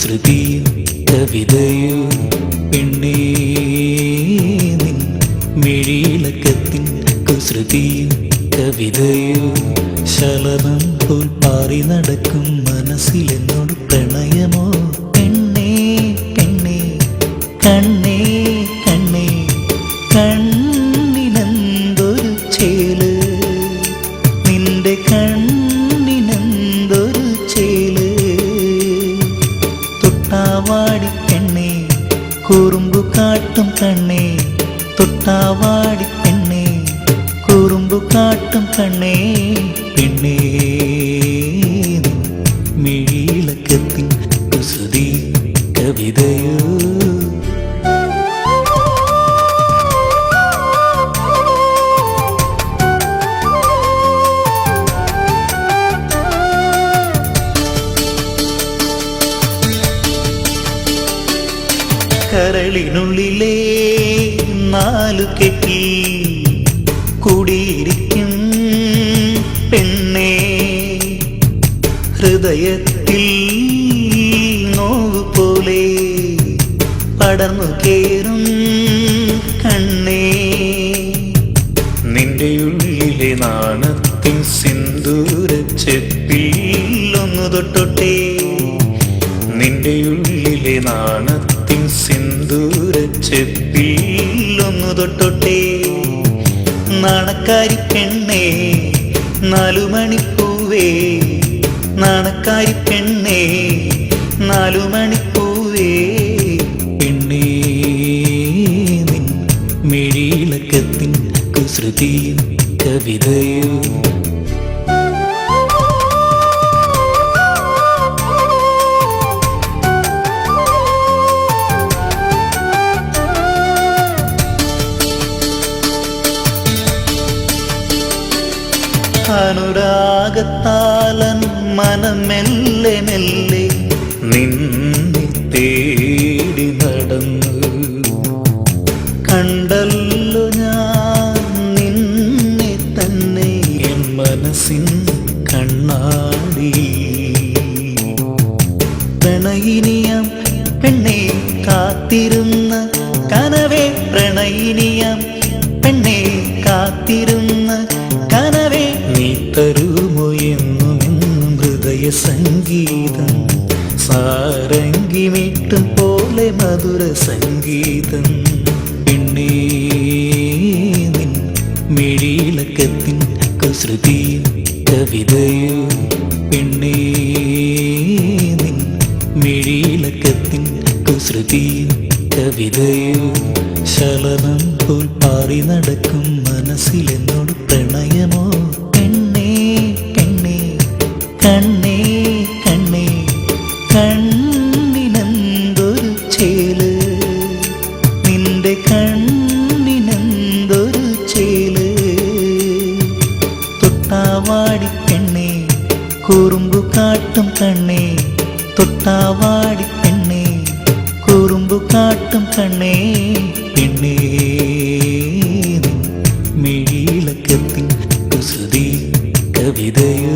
കുസൃതിയും കവിതയോ പെണ്ണേ നിൻ മിഴിയിളക്കത്തിൻ കുസൃതിയും കവിതയോ ശലഭം പോൽ പാറി നടക്കും മനസ്സിലെന്നോട് പ്രണയമോ പെണ്ണേ പെണ്ണേ കണ്ണേ കണ്ണേ കണ്ണിനെന്തൊരു ചേല് നിന്റെ കണ്ണിനെന്തൊരു ചേല് തൊട്ടാവാടി പെണ്ണേ കുറുമ്പു കാട്ടും കണ്ണേ തൊട്ടാവാടി പെണ്ണേ കുറുമ്പു കാട്ടും കണ്ണേ പെണ്ണേ മിഴിയിളക്കത്തിൻ കുസൃതി കവിതയോ കരളിനുള്ളിലെ നാലു കെട്ടി കൂടിയിരിക്കും പെണ്ണേ ഹൃദയത്തിൽ നോവ് പോലെ പടർന്നു കേറും കണ്ണേ നിന്റെ ഉള്ളിലെ നാണത്തിൻ സിന്ദൂര ചെപ്പിൽ ഒന്നു തൊട്ടോട്ടെ നിന്റെ ഉള്ളിലെ നാണത്തിൻ സിന്ദൂര ചെപ്പിൽ ഒന്നു തൊട്ടോട്ടെ നാണക്കാരി പെണ്ണേ നാലുമണിപ്പൂവേ നാണക്കാരി പെണ്ണേ നാലുമണിപ്പൂവേ പെണ്ണേ നിൻ മിഴിയിളക്കത്തിൻ കുസൃതിയും കവിതയോ അനുരാഗത്താലൻ മനം മെല്ലെ മെല്ലെ നിന്നെ തേടി നടന്നു കണ്ടല്ലോ ഞാൻ നിന്നെ തന്നെ എൻ മനസ്സിൻ കണ്ണാടി പ്രണയിനിയാം പെണ്ണെ കാത്തിരുന്ന കനവേ പ്രണയിനിയാം പെണ്ണെ കാത്തിരുന്ന കനവേ നീ തരുമോ എന്നുമെന്നും ഹൃദയ സംഗീതം സാരംഗി മീട്ടും പോലെ മധുര സംഗീതം പെണ്ണേ നിൻ മിഴിയിളക്കത്തിൻ കുസൃതിയും കവിതയോ പെണ്ണേ നിൻ മിഴിയിളക്കത്തിൻ കുസൃതിയും കവിതയോ ശലഭം പോൽ പാറി നടക്കും മനസ്സിലെന്നോട് പ്രണയമോ പെണ്ണേ പെണ്ണേ കണ്ണേ കണ്ണേ കണ്ണിനെന്തൊരു ചേല് നിന്റെ കണ്ണിനെന്തൊരു ചേല് തൊട്ടാവാടി പെണ്ണേ കുറുമ്പു കാട്ടും കണ്ണേ തൊട്ടാവാടി പെണ്ണേ കുറുമ്പു കാട്ടും കണ്ണേ പെണ്ണേ മിഴിയിളക്കത്തിൻ കുസൃതി കവിതയോ